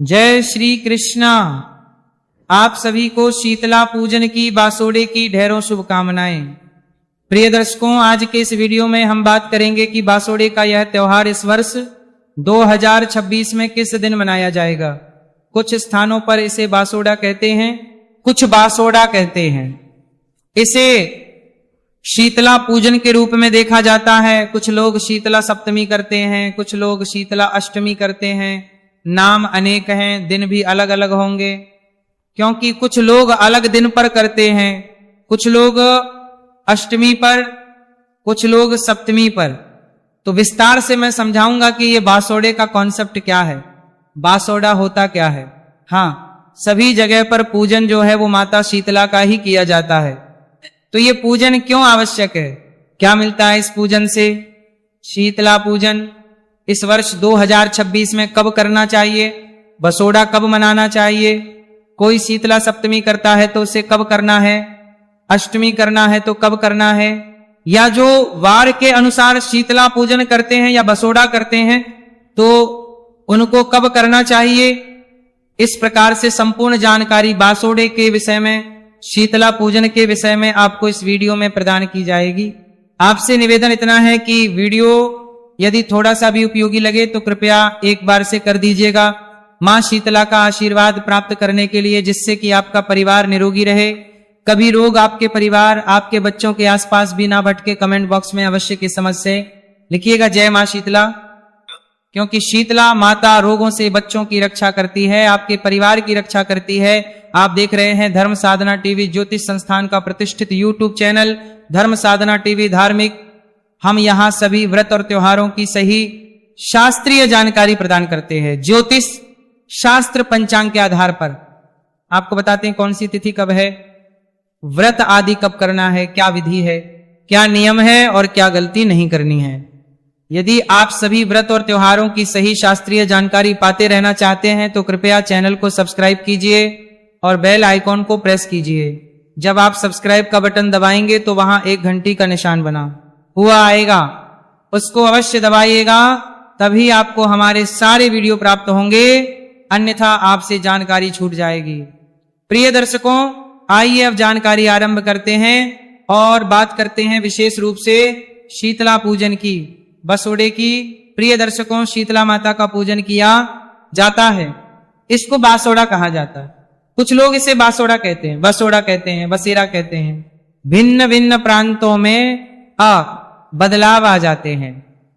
जय श्री कृष्णा। आप सभी को शीतला पूजन की बासोड़े की ढेरों शुभकामनाएं। प्रिय दर्शकों, आज के इस वीडियो में हम बात करेंगे कि बासोड़े का यह त्योहार इस वर्ष 2026 में किस दिन मनाया जाएगा। कुछ स्थानों पर इसे बासोड़ा कहते हैं, कुछ बासोड़ा कहते हैं। इसे शीतला पूजन के रूप में देखा जाता है। कुछ लोग शीतला सप्तमी करते हैं, कुछ लोग शीतला अष्टमी करते हैं। नाम अनेक हैं, दिन भी अलग अलग होंगे, क्योंकि कुछ लोग अलग दिन पर करते हैं, कुछ लोग अष्टमी पर, कुछ लोग सप्तमी पर। तो विस्तार से मैं समझाऊंगा कि ये बासोड़े का कॉन्सेप्ट क्या है, बासोड़ा होता क्या है। हाँ, सभी जगह पर पूजन जो है वो माता शीतला का ही किया जाता है। तो ये पूजन क्यों आवश्यक है, क्या मिलता है इस पूजन से। शीतला पूजन इस वर्ष 2026 में कब करना चाहिए, बसोड़ा कब मनाना चाहिए। कोई शीतला सप्तमी करता है तो उसे कब करना है, अष्टमी करना है तो कब करना है, या जो वार के अनुसार शीतला पूजन करते हैं या बसोड़ा करते हैं तो उनको कब करना चाहिए। इस प्रकार से संपूर्ण जानकारी बासोड़े के विषय में, शीतला पूजन के विषय में आपको इस वीडियो में प्रदान की जाएगी। आपसे निवेदन इतना है कि वीडियो यदि थोड़ा सा भी उपयोगी लगे तो कृपया एक बार से कर दीजिएगा। मां शीतला का आशीर्वाद प्राप्त करने के लिए, जिससे कि आपका परिवार निरोगी रहे, कभी रोग आपके परिवार, आपके बच्चों के आसपास भी ना भटके। कमेंट बॉक्स में अवश्य की समझ से लिखिएगा जय मां शीतला, क्योंकि शीतला माता रोगों से बच्चों की रक्षा करती है, आपके परिवार की रक्षा करती है। आप देख रहे हैं धर्म साधना टीवी, ज्योतिष संस्थान का प्रतिष्ठित यूट्यूब चैनल धर्म साधना टीवी धार्मिक। हम यहाँ सभी व्रत और त्योहारों की सही शास्त्रीय जानकारी प्रदान करते हैं, ज्योतिष शास्त्र पंचांग के आधार पर। आपको बताते हैं कौन सी तिथि कब है, व्रत आदि कब करना है, क्या विधि है, क्या नियम है और क्या गलती नहीं करनी है। यदि आप सभी व्रत और त्योहारों की सही शास्त्रीय जानकारी पाते रहना चाहते हैं तो कृपया चैनल को सब्सक्राइब कीजिए और बेल आइकॉन को प्रेस कीजिए। जब आप सब्सक्राइब का बटन दबाएंगे तो वहां एक घंटी का निशान बना हुआ आएगा, उसको अवश्य दबाइएगा, तभी आपको हमारे सारे वीडियो प्राप्त होंगे, अन्यथा आपसे जानकारी छूट जाएगी। प्रिय दर्शकों, आइए अब जानकारी आरंभ करते हैं और बात करते हैं विशेष रूप से शीतला पूजन की, बसोड़े की। प्रिय दर्शकों, शीतला माता का पूजन किया जाता है, इसको बासोड़ा कहा जाता है। कुछ लोग इसे बासोड़ा कहते हैं, बसोड़ा कहते हैं, बसेरा कहते हैं। भिन्न भिन्न प्रांतों में बदलाव आ जाते हैं।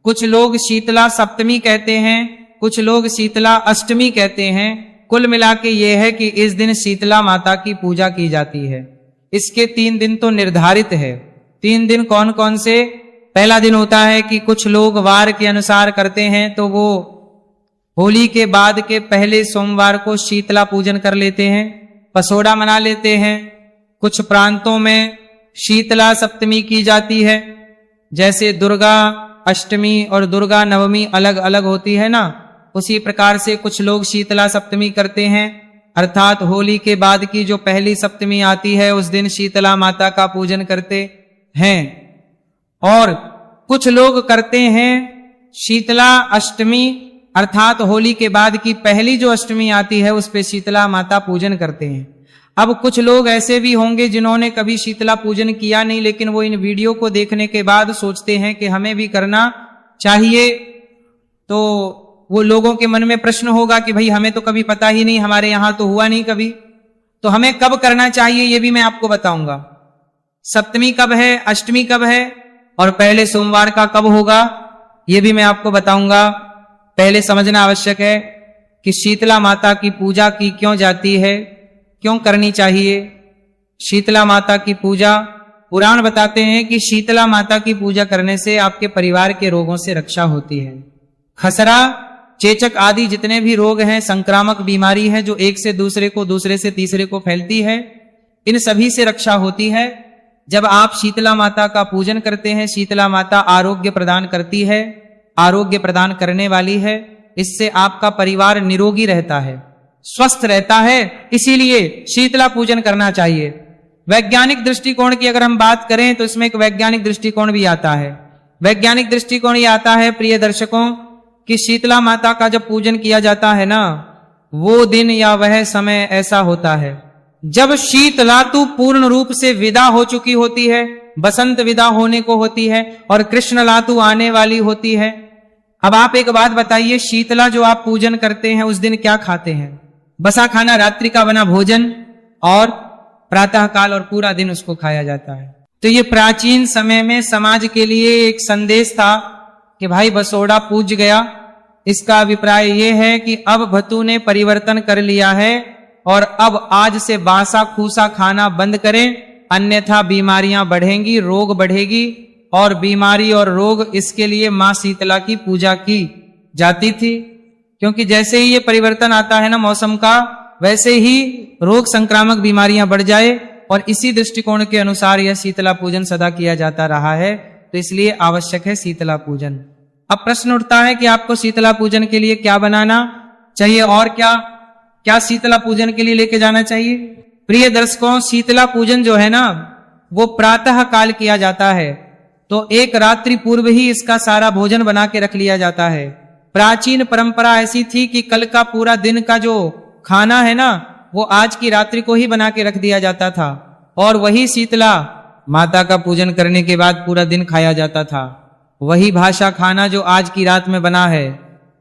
कुछ लोग शीतला सप्तमी कहते हैं, कुछ लोग शीतला अष्टमी कहते हैं। कुल मिला के ये है कि इस दिन शीतला माता की पूजा की जाती है। इसके 3 दिन तो निर्धारित है। 3 दिन कौन कौन से। पहला दिन होता है कि कुछ लोग वार के अनुसार करते हैं, तो वो होली के बाद के पहले सोमवार को शीतला पूजन कर लेते हैं, बसोड़ा मना लेते हैं। कुछ प्रांतों में शीतला सप्तमी की जाती है, जैसे दुर्गा अष्टमी और दुर्गा नवमी अलग अलग होती है ना, उसी प्रकार से कुछ लोग शीतला सप्तमी करते हैं, अर्थात होली के बाद की जो पहली सप्तमी आती है उस दिन शीतला माता का पूजन करते हैं। और कुछ लोग करते हैं शीतला अष्टमी, अर्थात होली के बाद की पहली जो अष्टमी आती है उस पे शीतला माता पूजन करते हैं। अब कुछ लोग ऐसे भी होंगे जिन्होंने कभी शीतला पूजन किया नहीं, लेकिन वो इन वीडियो को देखने के बाद सोचते हैं कि हमें भी करना चाहिए। तो वो लोगों के मन में प्रश्न होगा कि भाई हमें तो कभी पता ही नहीं, हमारे यहां तो हुआ नहीं कभी, तो हमें कब करना चाहिए ये भी मैं आपको बताऊंगा। सप्तमी कब है, अष्टमी कब है और पहले सोमवार का कब होगा ये भी मैं आपको बताऊंगा। पहले समझना आवश्यक है कि शीतला माता की पूजा की क्यों जाती है, क्यों करनी चाहिए। शीतला माता की पूजा, पुराण बताते हैं कि शीतला माता की पूजा करने से आपके परिवार के रोगों से रक्षा होती है। खसरा, चेचक आदि जितने भी रोग हैं, संक्रामक बीमारी है जो एक से दूसरे को, दूसरे से तीसरे को फैलती है, इन सभी से रक्षा होती है जब आप शीतला माता का पूजन करते हैं। शीतला माता आरोग्य प्रदान करती है, आरोग्य प्रदान करने वाली है। इससे आपका परिवार निरोगी रहता है, स्वस्थ रहता है, इसीलिए शीतला पूजन करना चाहिए। वैज्ञानिक दृष्टिकोण की अगर हम बात करें तो इसमें एक वैज्ञानिक दृष्टिकोण भी आता है। वैज्ञानिक दृष्टिकोण ये आता है प्रिय दर्शकों कि शीतला माता का जब पूजन किया जाता है ना, वो दिन या वह समय ऐसा होता है जब शीतलातु पूर्ण रूप से विदा हो चुकी होती है, बसंत विदा होने को होती है और कृष्ण लातु आने वाली होती है। अब आप एक बात बताइए, शीतला जो आप पूजन करते हैं उस दिन क्या खाते हैं? बसा खाना, रात्रि का बना भोजन और प्रातः काल और पूरा दिन उसको खाया जाता है। तो ये प्राचीन समय में समाज के लिए एक संदेश था कि भाई बसोड़ा पूज गया। इसका अभिप्राय यह है कि अब भतू ने परिवर्तन कर लिया है और अब आज से बासा खूसा खाना बंद करें, अन्यथा बीमारियां बढ़ेंगी, रोग बढ़ेगी। और बीमारी और रोग, इसके लिए मां शीतला की पूजा की जाती थी, क्योंकि जैसे ही ये परिवर्तन आता है ना मौसम का, वैसे ही रोग संक्रामक बीमारियां बढ़ जाए। और इसी दृष्टिकोण के अनुसार यह शीतला पूजन सदा किया जाता रहा है, तो इसलिए आवश्यक है शीतला पूजन। अब प्रश्न उठता है कि आपको शीतला पूजन के लिए क्या बनाना चाहिए और क्या शीतला पूजन के लिए लेके जाना चाहिए? प्रिय दर्शकों, शीतला पूजन जो है ना वो प्रातः काल किया जाता है, तो एक रात्रि पूर्व ही इसका सारा भोजन बना के रख लिया जाता है। प्राचीन परंपरा ऐसी थी कि कल का पूरा दिन का जो खाना है ना वो आज की रात्रि को ही बना के रख दिया जाता था और वही शीतला माता का पूजन करने के बाद पूरा दिन खाया जाता था। वही भाषा खाना जो आज की रात में बना है।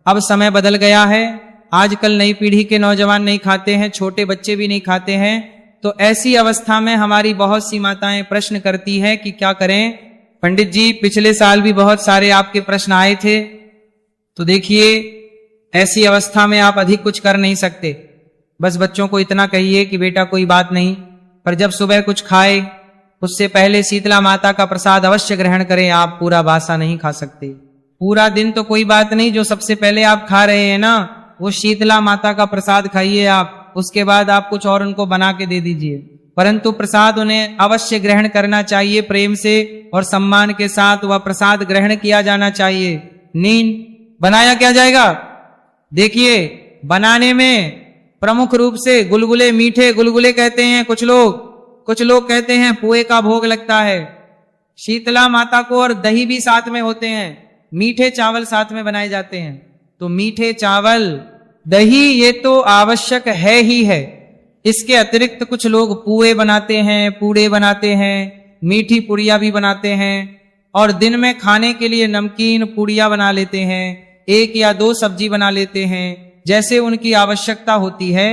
अब समय बदल गया है, आजकल नई पीढ़ी के नौजवान नहीं खाते हैं, छोटे बच्चे भी नहीं खाते हैं। तो ऐसी अवस्था में हमारी बहुत सी माताएं प्रश्न करती हैं कि क्या करें। पंडित जी, पिछले साल भी बहुत सारे आपके प्रश्न आए थे, तो देखिए ऐसी अवस्था में आप अधिक कुछ कर नहीं सकते। बस बच्चों को इतना कहिए कि बेटा कोई बात नहीं, पर जब सुबह कुछ खाए उससे पहले शीतला माता का प्रसाद अवश्य ग्रहण करें। आप पूरा बासा नहीं खा सकते। पूरा दिन तो कोई बात नहीं, जो सबसे पहले आप खा रहे हैं ना वो शीतला माता का प्रसाद खाइए आप, उसके बाद आप कुछ और उनको बना के दे दीजिए। परंतु प्रसाद उन्हें अवश्य ग्रहण करना चाहिए, प्रेम से और सम्मान के साथ वह प्रसाद ग्रहण किया जाना चाहिए। नींद बनाया क्या जाएगा? देखिए बनाने में प्रमुख रूप से गुलगुले, मीठे गुलगुले कहते हैं कुछ लोग कहते हैं पुए का भोग लगता है शीतला माता को, और दही भी साथ में होते हैं। मीठे चावल साथ में बनाए जाते हैं, तो मीठे चावल दही ये तो आवश्यक है ही है। इसके अतिरिक्त कुछ लोग पुए बनाते हैं, पूड़े बनाते हैं, मीठी पुड़िया भी बनाते हैं और दिन में खाने के लिए नमकीन पुड़िया बना लेते हैं, 1 या 2 सब्जी बना लेते हैं, जैसे उनकी आवश्यकता होती है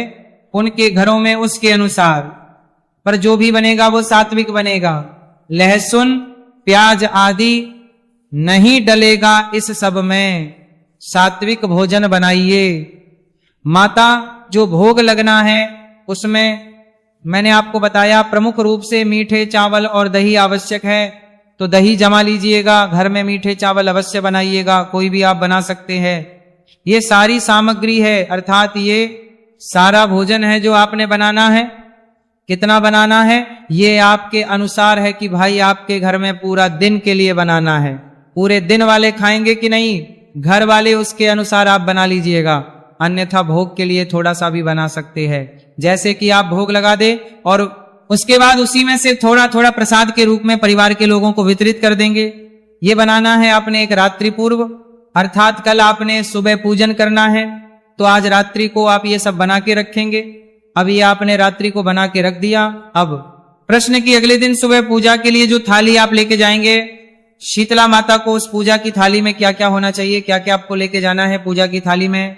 उनके घरों में उसके अनुसार। पर जो भी बनेगा वो सात्विक बनेगा। लहसुन प्याज आदि नहीं डलेगा इस सब में, सात्विक भोजन बनाइए। माता जो भोग लगना है उसमें मैंने आपको बताया प्रमुख रूप से मीठे चावल और दही आवश्यक है, तो दही जमा लीजिएगा, घर में मीठे चावल अवश्य बनाइएगा, कोई भी आप बना सकते हैं। ये सारी सामग्री है, अर्थात ये सारा भोजन है जो आपने बनाना है। कितना बनाना है ये आपके अनुसार है कि भाई आपके घर में पूरा दिन के लिए बनाना है। पूरे दिन वाले खाएंगे कि नहीं, घर वाले उसके अनुसार आप बना लीजिएगा, अन्यथा भोग के लिए थोड़ा सा भी बना सकते हैं। जैसे कि आप भोग लगा दे और उसके बाद उसी में से थोड़ा थोड़ा प्रसाद के रूप में परिवार के लोगों को वितरित कर देंगे। ये बनाना है आपने एक रात्रि पूर्व, अर्थात कल आपने सुबह पूजन करना है तो आज रात्रि को आप ये सब बना के रखेंगे। अब ये आपने रात्रि को बना के रख दिया। अब प्रश्न की अगले दिन सुबह पूजा के लिए जो थाली आप लेके जाएंगे शीतला माता को, उस पूजा की थाली में क्या क्या होना चाहिए, क्या क्या आपको लेके जाना है पूजा की थाली में।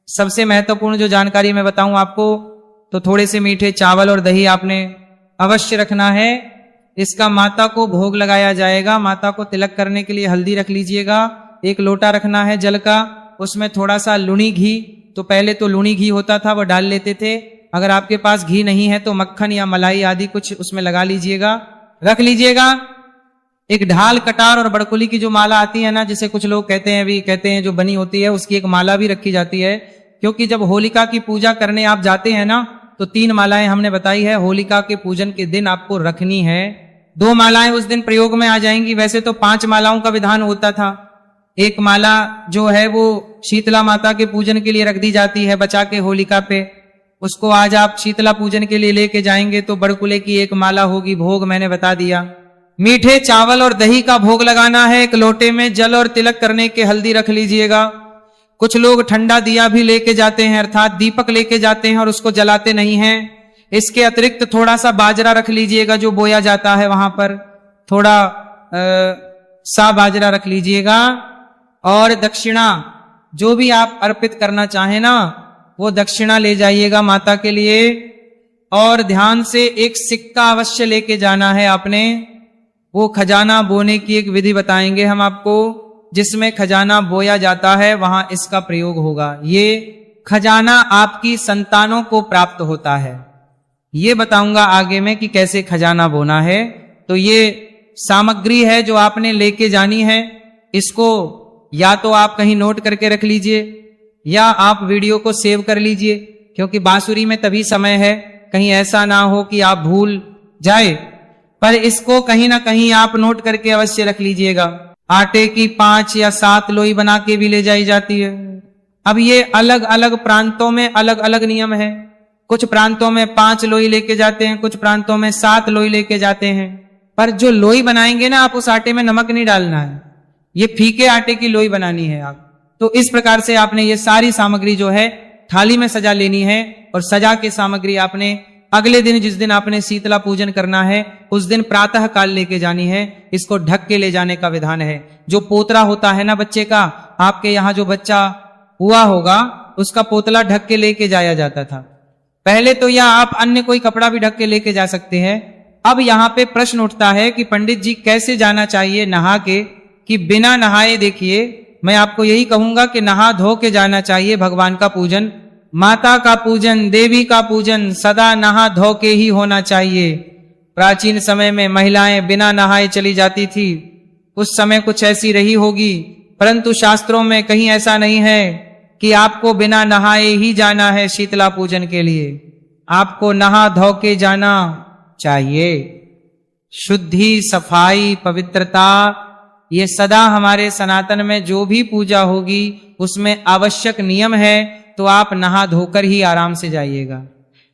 सबसे महत्वपूर्ण जो जानकारी मैं बताऊं आपको, तो थोड़े से मीठे चावल और दही आपने अवश्य रखना है। इसका माता को भोग लगाया जाएगा। माता को तिलक करने के लिए हल्दी रख लीजिएगा। 1 लोटा रखना है जल का, उसमें थोड़ा सा लूणी घी, तो पहले तो लूणी घी होता था वो डाल लेते थे, अगर आपके पास घी नहीं है तो मक्खन या मलाई आदि कुछ उसमें लगा लीजिएगा, रख लीजिएगा। एक ढाल, कटार और बड़कुली की जो माला आती है ना, जिसे कुछ लोग कहते हैं जो बनी होती है, उसकी एक माला भी रखी जाती है। क्योंकि जब होलिका की पूजा करने आप जाते हैं ना तो 3 मालाएं हमने बताई है होलिका के पूजन के दिन आपको रखनी है। 2 मालाएं उस दिन प्रयोग में आ जाएंगी। वैसे तो 5 मालाओं का विधान होता था। एक माला जो है वो शीतला माता के पूजन के लिए रख दी जाती है बचा के होलिका पे, उसको आज आप शीतला पूजन के लिए लेके जाएंगे तो बड़कुले की 1 माला होगी। भोग मैंने बता दिया। मीठे चावल और दही का भोग लगाना है। 1 लोटे में जल और तिलक करने के हल्दी रख लीजिएगा। कुछ लोग ठंडा दिया भी लेके जाते हैं, अर्थात दीपक लेके जाते हैं और उसको जलाते नहीं हैं। इसके अतिरिक्त थोड़ा सा बाजरा रख लीजिएगा जो बोया जाता है वहां पर, थोड़ा सा बाजरा रख लीजिएगा। और दक्षिणा जो भी आप अर्पित करना चाहें ना, वो दक्षिणा ले जाइएगा माता के लिए। और ध्यान से एक सिक्का अवश्य लेके जाना है आपने। वो खजाना बोने की एक विधि बताएंगे हम आपको, जिसमें खजाना बोया जाता है वहां इसका प्रयोग होगा। ये खजाना आपकी संतानों को प्राप्त होता है, ये बताऊंगा आगे में कि कैसे खजाना बोना है। तो ये सामग्री है जो आपने लेके जानी है। इसको या तो आप कहीं नोट करके रख लीजिए या आप वीडियो को सेव कर लीजिए, क्योंकि बांसुरी में तभी समय है, कहीं ऐसा ना हो कि आप भूल जाए। पर इसको कहीं ना कहीं आप नोट करके अवश्य रख लीजिएगा। आटे की 5 या 7 लोई बना के भी ले जाई जाती है। अब ये अलग अलग प्रांतों में अलग अलग नियम है। कुछ प्रांतों में 5 लोई लेके जाते हैं, कुछ प्रांतों में 7 लोई लेके जाते हैं। पर जो लोई बनाएंगे ना, आप उस आटे में नमक नहीं डालना है, ये फीके आटे की लोई बनानी है आप। तो इस प्रकार से आपने ये सारी सामग्री जो है थाली में सजा लेनी है। और सजा के सामग्री आपने अगले दिन, जिस दिन आपने शीतला पूजन करना है, उस दिन प्रातः काल लेके जानी है। इसको ढक के ले जाने का विधान है। जो पोतला होता है ना बच्चे का, आपके यहाँ जो बच्चा हुआ होगा उसका पोतला ढक के लेके जाया जाता था पहले तो, या आप अन्य कोई कपड़ा भी ढक के लेके जा सकते हैं। अब यहाँ पे प्रश्न उठता है कि पंडित जी कैसे जाना चाहिए नहा के, कि बिना नहाए। देखिए मैं आपको यही कहूंगा कि नहा धो के जाना चाहिए। भगवान का पूजन, माता का पूजन, देवी का पूजन सदा नहा धो के ही होना चाहिए। प्राचीन समय में महिलाएं बिना नहाए चली जाती थी, उस समय कुछ ऐसी रही होगी, परंतु शास्त्रों में कहीं ऐसा नहीं है कि आपको बिना नहाए ही जाना है शीतला पूजन के लिए। आपको नहा धो के जाना चाहिए। शुद्धि, सफाई, पवित्रता, ये सदा हमारे सनातन में जो भी पूजा होगी उसमें आवश्यक नियम है। तो आप नहा धोकर ही आराम से जाइएगा।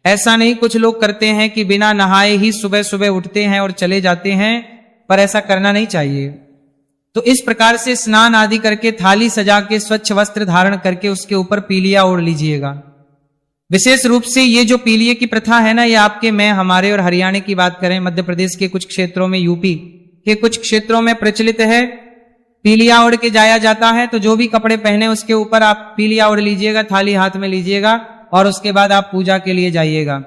ऐसा नहीं, कुछ लोग करते हैं कि बिना नहाए ही सुबह सुबह उठते हैं और चले जाते हैं, पर ऐसा करना नहीं चाहिए। तो इस प्रकार से स्नान आदि करके थाली सजा के स्वच्छ वस्त्र धारण करके उसके ऊपर पीलिया ओढ़ लीजिएगा। विशेष रूप से ये जो पीलिये की प्रथा है ना, ये आपके में हमारे और हरियाणा की बात करें, मध्य प्रदेश के कुछ क्षेत्रों में, यूपी के कुछ क्षेत्रों में प्रचलित है। पीलिया ओढ़ के जाया जाता है। तो जो भी कपड़े पहने उसके ऊपर आप पीलिया ओढ़ लीजिएगा, थाली हाथ में लीजिएगा और उसके बाद आप पूजा के लिए जाइएगा।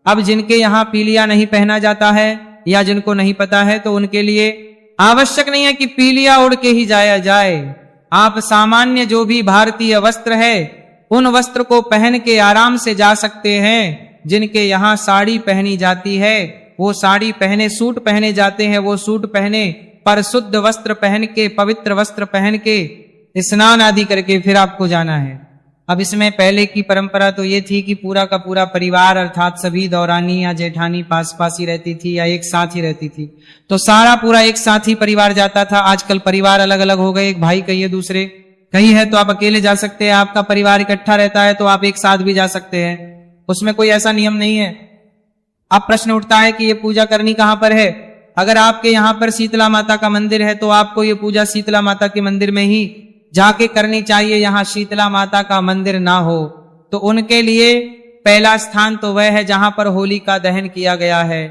अब जिनके यहाँ पीलिया नहीं पहना जाता है या जिनको नहीं पता है, तो उनके लिए आवश्यक नहीं है कि पीलिया ओढ़ के ही जाया जाए। आप सामान्य जो भी भारतीय वस्त्र है उन वस्त्र को पहन के आराम से जा सकते हैं। जिनके यहाँ साड़ी पहनी जाती है वो साड़ी पहने, सूट पहने जाते हैं वो सूट पहने, पर शुद्ध वस्त्र पहन के, पवित्र वस्त्र पहन के स्नान आदि करके फिर आपको जाना है। अब इसमें पहले की परंपरा तो ये थी कि पूरा का पूरा परिवार, अर्थात सभी दौरानी या जेठानी पास पास ही रहती थी या एक साथ ही रहती थी, तो सारा पूरा एक साथ ही परिवार जाता था। आजकल परिवार अलग अलग हो गए, एक भाई कहिए दूसरे कहीं है तो आप अकेले जा सकते हैं, आपका परिवार इकट्ठा रहता है तो आप एक साथ भी जा सकते हैं, उसमें कोई ऐसा नियम नहीं है। अब प्रश्न उठता है कि ये पूजा करनी कहां पर है। अगर आपके यहाँ पर शीतला माता का मंदिर है तो आपको ये पूजा शीतला माता के मंदिर में ही जाके करनी चाहिए। यहाँ शीतला माता का मंदिर ना हो तो उनके लिए पहला स्थान तो वह है जहां पर होली का दहन किया गया है।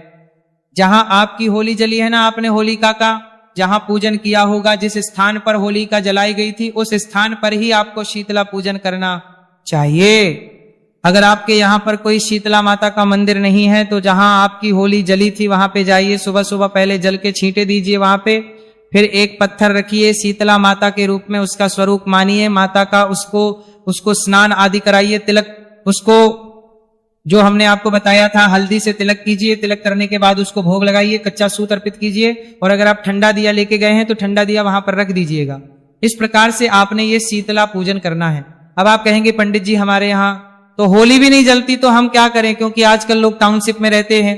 जहां आपकी होली जली है ना, आपने होलिका का जहां पूजन किया होगा, जिस स्थान पर होलिका जलाई गई थी उस स्थान पर ही आपको शीतला पूजन करना चाहिए। अगर आपके यहाँ पर कोई शीतला माता का मंदिर नहीं है तो जहां आपकी होली जली थी वहां पे जाइए, सुबह सुबह पहले जल के छींटे दीजिए वहां पे, फिर एक पत्थर रखिए शीतला माता के रूप में, उसका स्वरूप मानिए माता का, उसको स्नान आदि कराइए, तिलक, उसको जो हमने आपको बताया था हल्दी से तिलक कीजिए, तिलक करने के बाद उसको भोग लगाइए, कच्चा सूत अर्पित कीजिए, और अगर आप ठंडा दिया लेके गए हैं तो ठंडा दिया वहां पर रख दीजिएगा। इस प्रकार से आपने ये शीतला पूजन करना है। अब आप कहेंगे पंडित जी हमारे यहाँ तो होली भी नहीं जलती तो हम क्या करें, क्योंकि आजकल लोग टाउनशिप में रहते हैं,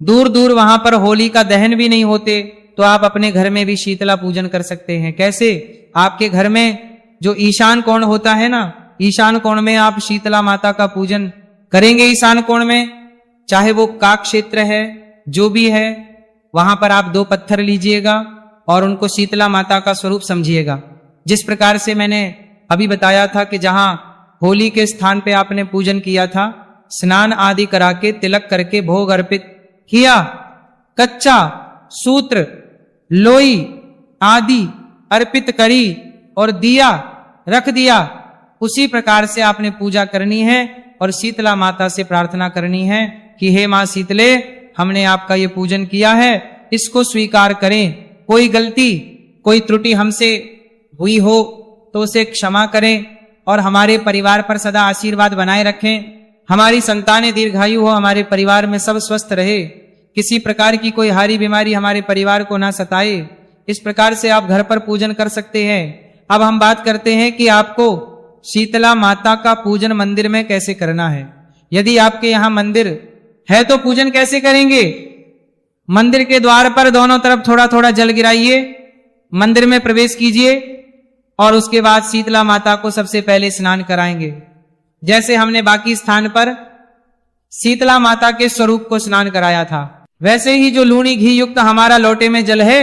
दूर दूर वहां पर होली का दहन भी नहीं होते, तो आप अपने घर में भी शीतला पूजन कर सकते हैं। कैसे? आपके घर में जो ईशान कोण होता है ना, ईशान कोण में आप शीतला माता का पूजन करेंगे। ईशान कोण में चाहे वो का क्षेत्र है जो भी है, वहां पर आप 2 पत्थर लीजिएगा और उनको शीतला माता का स्वरूप समझिएगा। जिस प्रकार से मैंने अभी बताया था कि जहां होली के स्थान पे आपने पूजन किया था, स्नान आदि करा के तिलक करके भोग अर्पित किया, कच्चा सूत्र लोई आदि अर्पित करी और दिया रख दिया, उसी प्रकार से आपने पूजा करनी है और शीतला माता से प्रार्थना करनी है कि हे मां शीतले, हमने आपका ये पूजन किया है, इसको स्वीकार करें। कोई गलती कोई त्रुटि हमसे हुई हो तो उसे क्षमा करें और हमारे परिवार पर सदा आशीर्वाद बनाए रखें। हमारी संतानें दीर्घायु हो, हमारे परिवार में सब स्वस्थ रहे, किसी प्रकार की कोई हारी बीमारी हमारे परिवार को ना सताए। इस प्रकार से आप घर पर पूजन कर सकते हैं। अब हम बात करते हैं कि आपको शीतला माता का पूजन मंदिर में कैसे करना है। यदि आपके यहां मंदिर है तो पूजन कैसे करेंगे? मंदिर के द्वार पर दोनों तरफ थोड़ा थोड़ा जल गिराइए, मंदिर में प्रवेश कीजिए और उसके बाद शीतला माता को सबसे पहले स्नान कराएंगे। जैसे हमने बाकी स्थान पर शीतला माता के स्वरूप को स्नान कराया था, वैसे ही जो लूणी घी युक्त हमारा लोटे में जल है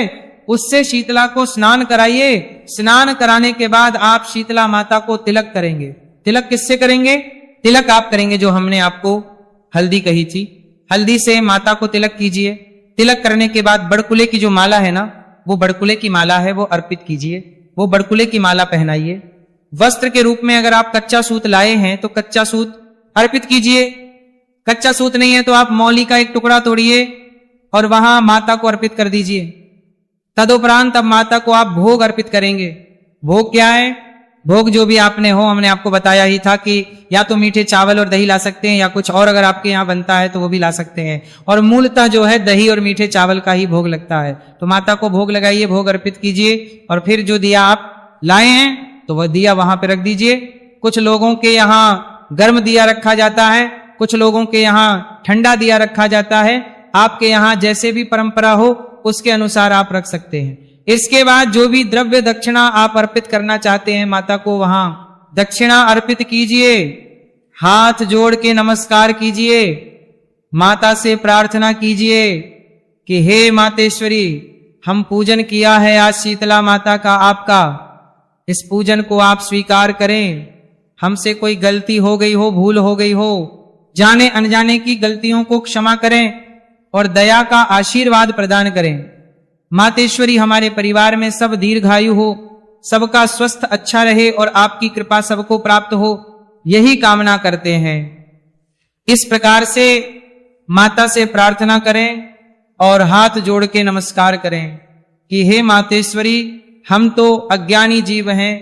उससे शीतला को स्नान कराइए। स्नान कराने के बाद आप शीतला माता को तिलक करेंगे। तिलक किससे करेंगे? तिलक आप करेंगे जो हमने आपको हल्दी कही थी, हल्दी से माता को तिलक कीजिए। तिलक करने के बाद बड़कुले की जो माला है ना, वो बड़कुले की माला है, वो अर्पित कीजिए, वो बड़कुले की माला पहनाइए। वस्त्र के रूप में अगर आप कच्चा सूत लाए हैं तो कच्चा सूत अर्पित कीजिए। कच्चा सूत नहीं है तो आप मौली का एक टुकड़ा तोड़िए और वहां माता को अर्पित कर दीजिए। तदुपरांत अब माता को आप भोग अर्पित करेंगे। भोग क्या है? भोग जो भी आपने हो, हमने आपको बताया ही था कि या तो मीठे चावल और दही ला सकते हैं या कुछ और अगर आपके यहाँ बनता है तो वो भी ला सकते हैं, और मूलतः जो है दही और मीठे चावल का ही भोग लगता है। तो माता को भोग लगाइए, भोग अर्पित कीजिए और फिर जो दिया आप लाए हैं तो वह दिया वहां पे रख दीजिए। कुछ लोगों के यहाँ गर्म दिया रखा जाता है, कुछ लोगों के यहाँ ठंडा दिया रखा जाता है। आपके यहाँ जैसे भी परंपरा हो उसके अनुसार आप रख सकते हैं। इसके बाद जो भी द्रव्य दक्षिणा आप अर्पित करना चाहते हैं माता को, वहां दक्षिणा अर्पित कीजिए। हाथ जोड़ के नमस्कार कीजिए, माता से प्रार्थना कीजिए कि हे मातेश्वरी, हम पूजन किया है आज शीतला माता का आपका, इस पूजन को आप स्वीकार करें। हमसे कोई गलती हो गई हो, भूल हो गई हो, जाने अनजाने की गलतियों को क्षमा करें और दया का आशीर्वाद प्रदान करें। मातेश्वरी हमारे परिवार में सब दीर्घायु हो, सबका स्वस्थ अच्छा रहे और आपकी कृपा सबको प्राप्त हो, यही कामना करते हैं। इस प्रकार से माता से प्रार्थना करें और हाथ जोड़ के नमस्कार करें कि हे मातेश्वरी, हम तो अज्ञानी जीव हैं,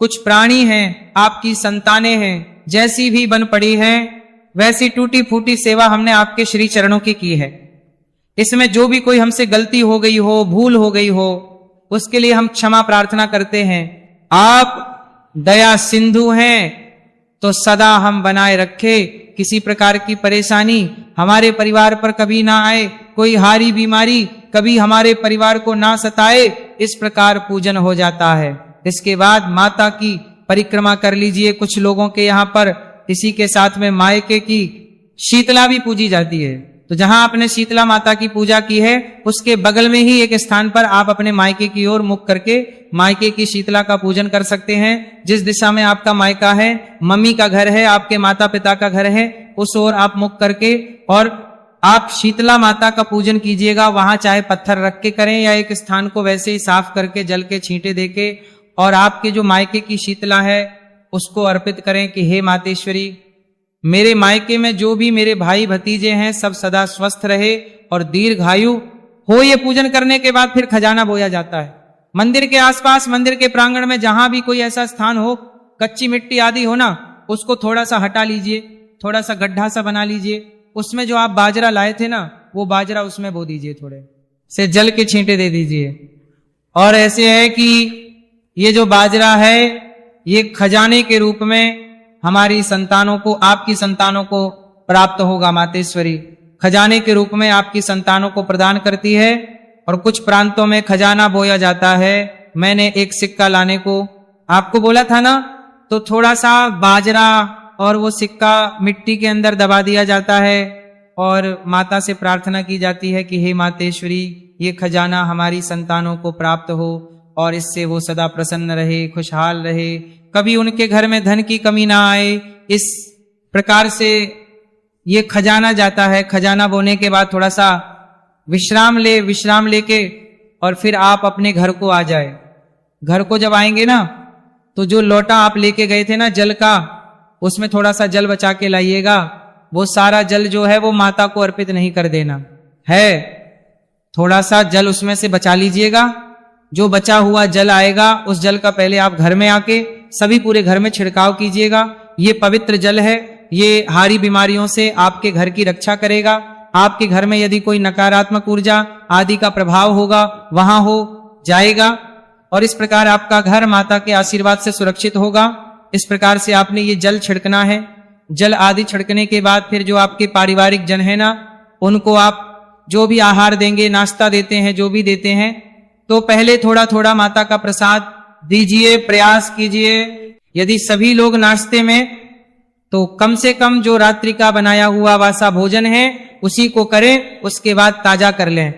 कुछ प्राणी हैं, आपकी संतानें हैं, जैसी भी बन पड़ी है वैसी टूटी फूटी सेवा हमने आपके श्री चरणों की है। इसमें जो भी कोई हमसे गलती हो गई हो, भूल हो गई हो, उसके लिए हम क्षमा प्रार्थना करते हैं। आप दया सिंधु हैं तो सदा हम बनाए रखे, किसी प्रकार की परेशानी हमारे परिवार पर कभी ना आए, कोई हारी बीमारी कभी हमारे परिवार को ना सताए। इस प्रकार पूजन हो जाता है। इसके बाद माता की परिक्रमा कर लीजिए। कुछ लोगों के यहाँ पर इसी के साथ में मायके की शीतला भी पूजी जाती है। तो जहां आपने शीतला माता की पूजा की है उसके बगल में ही एक स्थान पर आप अपने मायके की ओर मुख करके मायके की शीतला का पूजन कर सकते हैं। जिस दिशा में आपका मायका है, मम्मी का घर है, आपके माता पिता का घर है, उस ओर आप मुख करके और आप शीतला माता का पूजन कीजिएगा। वहां चाहे पत्थर रख के करें या एक स्थान को वैसे ही साफ करके जल के छींटे देके और आपके जो मायके की शीतला है उसको अर्पित करें कि हे मातेश्वरी, मेरे मायके में जो भी मेरे भाई भतीजे हैं सब सदा स्वस्थ रहे और दीर्घायु हो। ये पूजन करने के बाद फिर खजाना बोया जाता है। मंदिर के आसपास, मंदिर के प्रांगण में जहां भी कोई ऐसा स्थान हो, कच्ची मिट्टी आदि हो ना, उसको थोड़ा सा हटा लीजिए, थोड़ा सा गड्ढा सा बना लीजिए, उसमें जो आप बाजरा लाए थे ना वो बाजरा उसमें बो दीजिए, थोड़े से जल के छींटे दे दीजिए। और ऐसे है कि ये जो बाजरा है ये खजाने के रूप में हमारी संतानों को, आपकी संतानों को प्राप्त होगा। मातेश्वरी खजाने के रूप में आपकी संतानों को प्रदान करती है। और कुछ प्रांतों में खजाना बोया जाता है। मैंने एक सिक्का लाने को आपको बोला था ना, तो थोड़ा सा बाजरा और वो सिक्का मिट्टी के अंदर दबा दिया जाता है और माता से प्रार्थना की जाती है कि हे मातेश्वरी, ये खजाना हमारी संतानों को प्राप्त हो और इससे वो सदा प्रसन्न रहे, खुशहाल रहे, कभी उनके घर में धन की कमी ना आए, इस प्रकार से ये खजाना जाता है। खजाना बोने के बाद थोड़ा सा विश्राम लेके और फिर आप अपने घर को आ जाए। घर को जब आएंगे ना तो जो लोटा आप लेके गए थे ना जल का, उसमें थोड़ा सा जल बचा के लाइएगा। वो सारा जल जो है वो माता को अर्पित नहीं कर देना है, थोड़ा सा जल उसमें से बचा लीजिएगा। जो बचा हुआ जल आएगा उस जल का पहले आप घर में आके सभी पूरे घर में छिड़काव कीजिएगा। ये पवित्र जल है, ये हारी बीमारियों से आपके घर की रक्षा करेगा। आपके घर में यदि कोई नकारात्मक ऊर्जा आदि का प्रभाव होगा वहां हो जाएगा और इस प्रकार आपका घर माता के आशीर्वाद से सुरक्षित होगा। इस प्रकार से आपने ये जल छिड़कना है। जल आदि छिड़कने के बाद फिर जो आपके पारिवारिक जन है ना, उनको आप जो भी आहार देंगे, नाश्ता देते हैं, जो भी देते हैं, तो पहले थोड़ा थोड़ा माता का प्रसाद दीजिए, प्रयास कीजिए। यदि सभी लोग नाश्ते में, तो कम से कम जो रात्रि का बनाया हुआ वासा भोजन है उसी को करें, उसके बाद ताजा कर लें।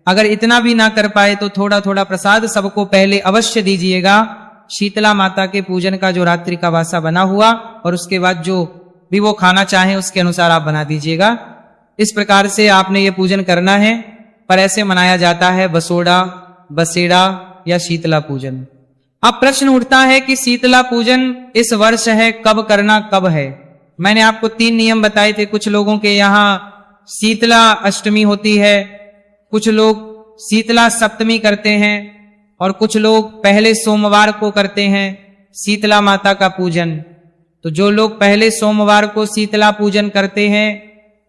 अगर इतना भी ना कर पाए तो थोड़ा थोड़ा प्रसाद सबको पहले अवश्य दीजिएगा। शीतला माता के पूजन का जो रात्रि का वासा बना हुआ, और उसके बाद जो भी वो खाना चाहे उसके अनुसार आप बना दीजिएगा। इस प्रकार से आपने ये पूजन करना है। पर ऐसे मनाया जाता है बसोड़ा, बसेड़ा या शीतला पूजन। अब प्रश्न उठता है कि शीतला पूजन इस वर्ष है, कब करना कब है। मैंने आपको 3 नियम बताए थे। कुछ लोगों के यहाँ शीतला अष्टमी होती है, कुछ लोग शीतला सप्तमी करते हैं और कुछ लोग पहले सोमवार को करते हैं शीतला माता का पूजन। तो जो लोग पहले सोमवार को शीतला पूजन करते हैं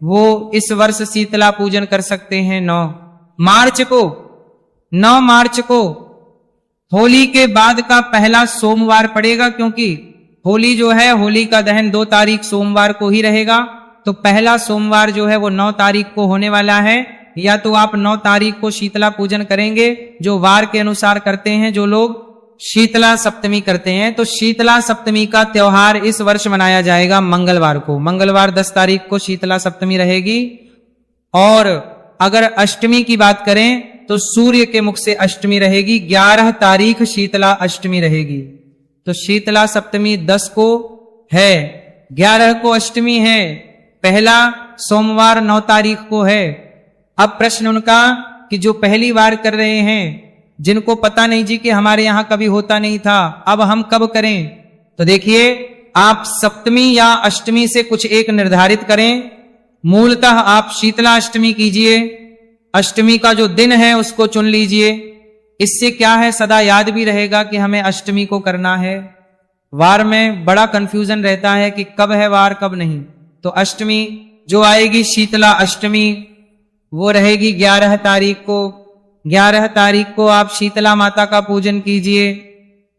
वो इस वर्ष शीतला पूजन कर सकते हैं 9 मार्च को होली के बाद का पहला सोमवार पड़ेगा, क्योंकि होली जो है, होली का दहन 2 तारीख सोमवार को ही रहेगा। तो पहला सोमवार जो है वो 9 तारीख को होने वाला है। या तो आप 9 तारीख को शीतला पूजन करेंगे, जो वार के अनुसार करते हैं जो लोग शीतला सप्तमी करते हैं। तो शीतला सप्तमी का त्योहार इस वर्ष मनाया जाएगा मंगलवार को। मंगलवार 10 तारीख को शीतला सप्तमी रहेगी। और अगर अष्टमी की बात करें तो सूर्य के मुख से अष्टमी रहेगी, 11 तारीख शीतला अष्टमी रहेगी। तो शीतला सप्तमी 10 को है, 11 को अष्टमी है, पहला सोमवार 9 तारीख को है। अब प्रश्न उनका कि जो पहली बार कर रहे हैं, जिनको पता नहीं जी कि हमारे यहां कभी होता नहीं था, अब हम कब करें। तो देखिए, आप सप्तमी या अष्टमी से कुछ एक निर्धारित करें। मूलतः आप शीतला अष्टमी कीजिए, अष्टमी का जो दिन है उसको चुन लीजिए। इससे क्या है, सदा याद भी रहेगा कि हमें अष्टमी को करना है। वार में बड़ा कंफ्यूजन रहता है कि कब है वार कब नहीं। तो अष्टमी जो आएगी शीतला अष्टमी वो रहेगी 11 तारीख को। 11 तारीख को आप शीतला माता का पूजन कीजिए।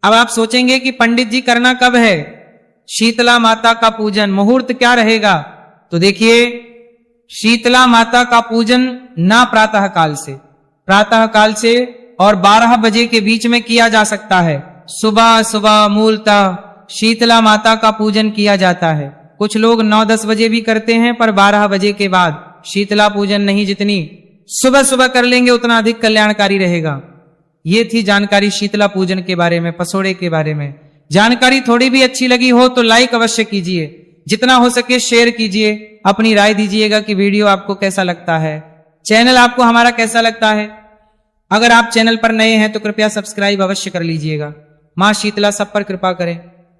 अब आप सोचेंगे कि पंडित जी करना कब है शीतला माता का पूजन, मुहूर्त क्या रहेगा। तो देखिए, शीतला माता का पूजन ना प्रातः काल से और 12 बजे के बीच में किया जा सकता है। सुबह सुबह मूलतः शीतला माता का पूजन किया जाता है। कुछ लोग 9-10 बजे भी करते हैं, पर 12 बजे के बाद शीतला पूजन नहीं। जितनी सुबह सुबह कर लेंगे उतना अधिक कल्याणकारी रहेगा। ये थी जानकारी शीतला पूजन के बारे में, पसोड़े के बारे में। जानकारी थोड़ी भी अच्छी लगी हो तो लाइक अवश्य कीजिए, जितना हो सके शेयर कीजिए, अपनी राय दीजिएगा कि वीडियो आपको कैसा लगता है, चैनल आपको हमारा कैसा लगता है। अगर आप चैनल पर नए हैं तो कृपया सब्सक्राइब अवश्य कर लीजिएगा। मां शीतला सब पर कृपा करें।